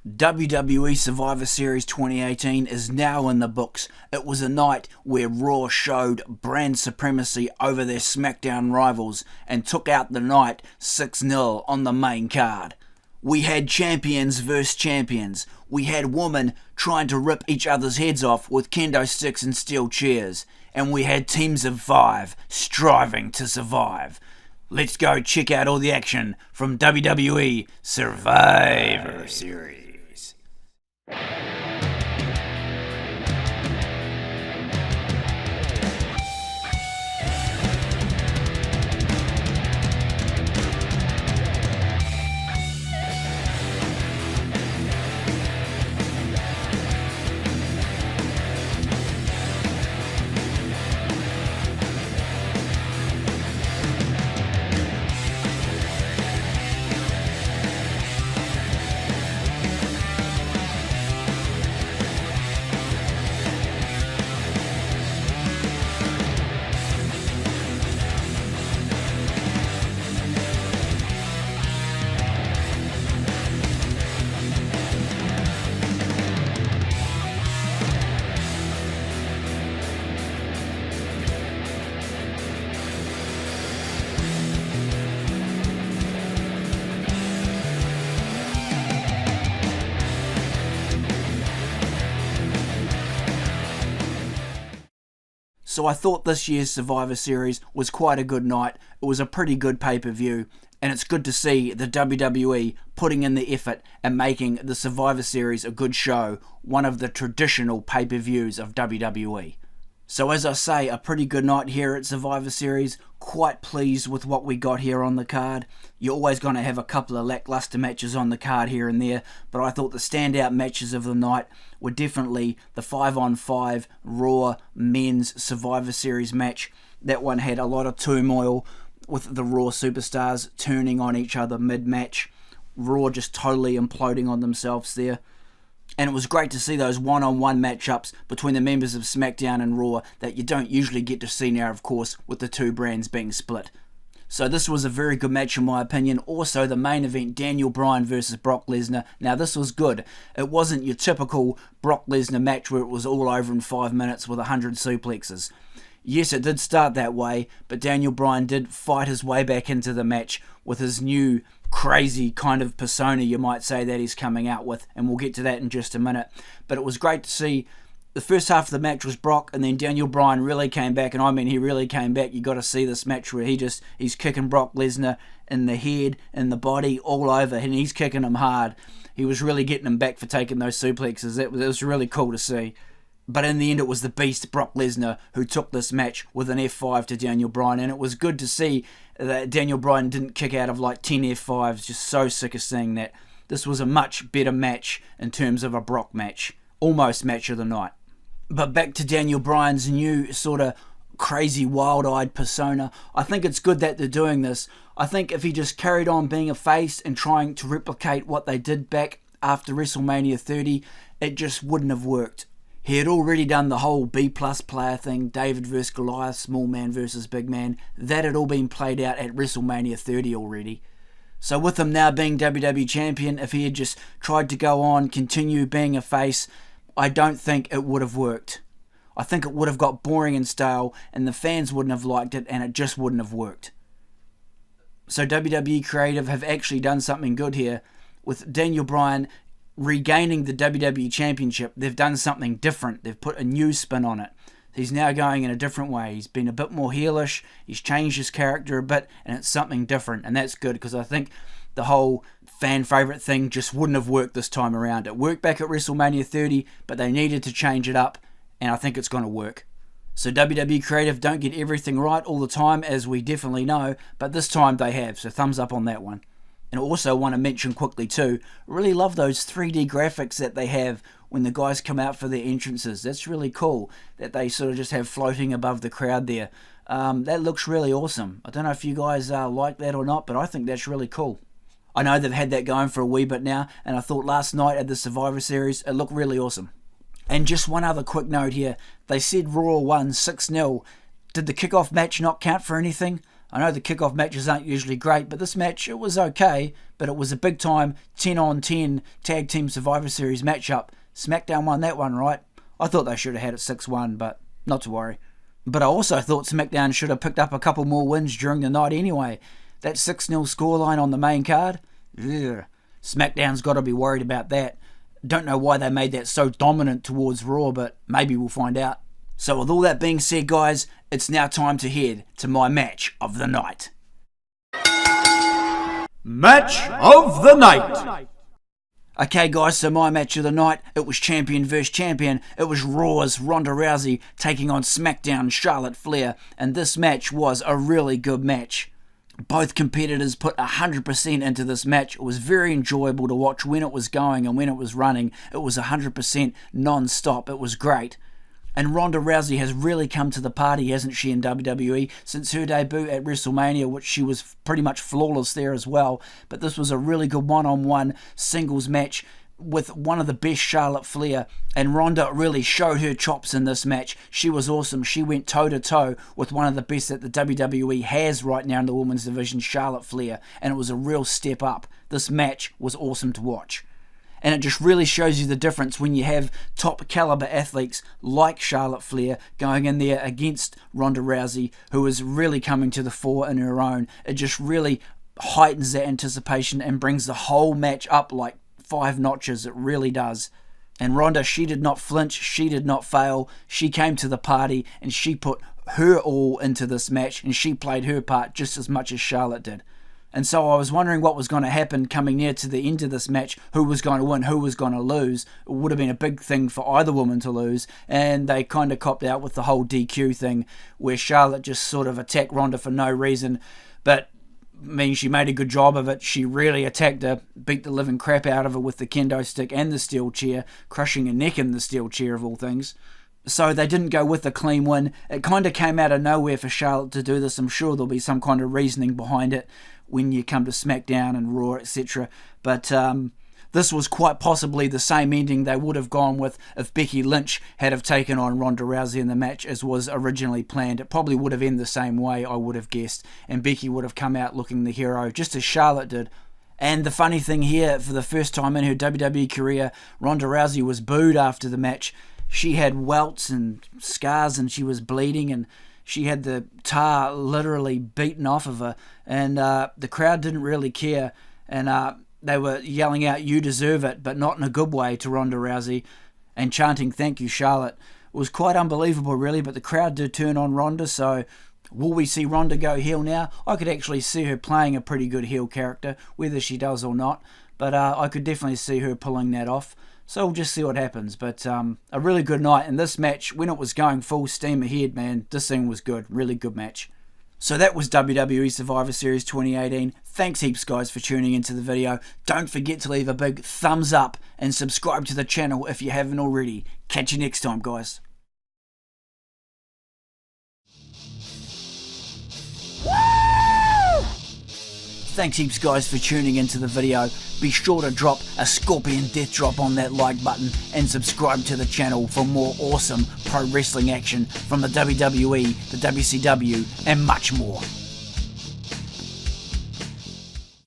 WWE Survivor Series 2018 is now in the books. It was a night where Raw showed brand supremacy over their SmackDown rivals and took out the night 6-0 on the main card. We had champions versus champions. We had women trying to rip each other's heads off with kendo sticks and steel chairs. And we had teams of 5 striving to survive. Let's go check out all the action from WWE Survivor Series. So I thought this year's Survivor Series was quite a good night. It was a pretty good pay-per-view, and it's good to see the WWE putting in the effort and making the Survivor Series a good show, one of the traditional pay-per-views of WWE. So as I say, a pretty good night here at Survivor Series. Quite pleased with what we got here on the card. You're always going to have a couple of lackluster matches on the card here and there, but I thought the standout matches of the night were definitely the 5-on-5 Raw Men's Survivor Series match. That one had a lot of turmoil with the Raw superstars turning on each other mid-match. Raw just totally imploding on themselves there. And it was great to see those one-on-one matchups between the members of SmackDown and Raw that you don't usually get to see now, of course, with the two brands being split. So this was a very good match in my opinion. Also, the main event, Daniel Bryan versus Brock Lesnar. Now, this was good. It wasn't your typical Brock Lesnar match where it was all over in 5 minutes with 100 suplexes. Yes, it did start that way, but Daniel Bryan did fight his way back into the match with his new crazy kind of persona, you might say, that he's coming out with, and we'll get to that in just a minute. But it was great to see. The first half of the match was Brock, and then Daniel Bryan really came back, and I mean he really came back. You got to see this match where he's kicking Brock Lesnar in the head, in the body, all over, and he's kicking him hard. He was really getting him back for taking those suplexes. It was really cool to see. But in the end, it was the beast Brock Lesnar who took this match with an F5 to Daniel Bryan, and it was good to see that Daniel Bryan didn't kick out of like 10 F5s. Just so sick of seeing that. This was a much better match in terms of a Brock match. Almost match of the night. But back to Daniel Bryan's new sort of crazy wild-eyed persona. I think it's good that they're doing this. I think if he just carried on being a face and trying to replicate what they did back after WrestleMania 30, it just wouldn't have worked. He had already done the whole B-plus player thing, David versus Goliath, small man versus big man. That had all been played out at WrestleMania 30 already. So with him now being WWE Champion, if he had just tried to go on, continue being a face, I don't think it would have worked. I think it would have got boring and stale, and the fans wouldn't have liked it, and it just wouldn't have worked. So WWE Creative have actually done something good here. With Daniel Bryan regaining the WWE Championship, they've done something different. They've put a new spin on it. He's now going in a different way. He's been a bit more heelish. He's changed his character a bit, and it's something different. And that's good, because I think the whole fan favourite thing just wouldn't have worked this time around. It worked back at WrestleMania 30, but they needed to change it up, and I think it's going to work. So WWE Creative don't get everything right all the time, as we definitely know, but this time they have, so thumbs up on that one. And I also want to mention quickly too, really love those 3D graphics that they have when the guys come out for their entrances. That's really cool that they sort of just have floating above the crowd there. That looks really awesome. I don't know if you guys like that or not, but I think that's really cool. I know they've had that going for a wee bit now, and I thought last night at the Survivor Series, it looked really awesome. And just one other quick note here. They said Raw won 6-0. Did the kickoff match not count for anything? I know the kickoff matches aren't usually great, but this match, it was okay, but it was a big time 10-on-10 Tag Team Survivor Series matchup. SmackDown won that one, right? I thought they should have had it 6-1, but not to worry. But I also thought SmackDown should have picked up a couple more wins during the night anyway. That 6-0 scoreline on the main card? Ugh. SmackDown's got to be worried about that. Don't know why they made that so dominant towards Raw, but maybe we'll find out. So with all that being said, guys, it's now time to head to my match of the night. Match of the night. Okay guys, so my match of the night, it was champion versus champion. It was Raw's Ronda Rousey taking on SmackDown's Charlotte Flair, and this match was a really good match. Both competitors put 100% into this match. It was very enjoyable to watch when it was going and when it was running. It was 100% non-stop. It was great. And Ronda Rousey has really come to the party, hasn't she, in WWE, since her debut at WrestleMania, which she was pretty much flawless there as well. But this was a really good one-on-one singles match with one of the best, Charlotte Flair, and Ronda really showed her chops in this match. She was awesome. She went toe-to-toe with one of the best that the WWE has right now in the women's division, Charlotte Flair, and it was a real step up. This match was awesome to watch. And it just really shows you the difference when you have top caliber athletes like Charlotte Flair going in there against Ronda Rousey, who is really coming to the fore in her own. It just really heightens that anticipation and brings the whole match up like 5 notches. It really does. And Ronda, she did not flinch, she did not fail. She came to the party and she put her all into this match, and she played her part just as much as Charlotte did. And so I was wondering what was going to happen coming near to the end of this match, who was going to win, who was going to lose. It would have been a big thing for either woman to lose, and they kind of copped out with the whole DQ thing, where Charlotte just sort of attacked Ronda for no reason, but I mean, she made a good job of it. She really attacked her, beat the living crap out of her with the kendo stick and the steel chair, crushing her neck in the steel chair of all things. So they didn't go with a clean win. It kind of came out of nowhere for Charlotte to do this. I'm sure there'll be some kind of reasoning behind it when you come to SmackDown and Raw, etc. But this was quite possibly the same ending they would have gone with if Becky Lynch had have taken on Ronda Rousey in the match as was originally planned. It probably would have ended the same way, I would have guessed, and Becky would have come out looking the hero, just as Charlotte did. And the funny thing here, for the first time in her WWE career, Ronda Rousey was booed after the match. She had welts and scars and she was bleeding, and she had the tar literally beaten off of her, and the crowd didn't really care, and they were yelling out, "You deserve it," but not in a good way to Ronda Rousey, and chanting, "Thank you, Charlotte." It was quite unbelievable, really, but the crowd did turn on Ronda, so will we see Ronda go heel now? I could actually see her playing a pretty good heel character, whether she does or not, but I could definitely see her pulling that off. So we'll just see what happens. But a really good night. And this match, when it was going full steam ahead, man, this thing was good. Really good match. So that was WWE Survivor Series 2018. Thanks heaps, guys, for tuning into the video. Don't forget to leave a big thumbs up and subscribe to the channel if you haven't already. Catch you next time, guys. Thanks heaps, guys, for tuning into the video. Be sure to drop a scorpion death drop on that like button and subscribe to the channel for more awesome pro wrestling action from the WWE, the WCW, and much more.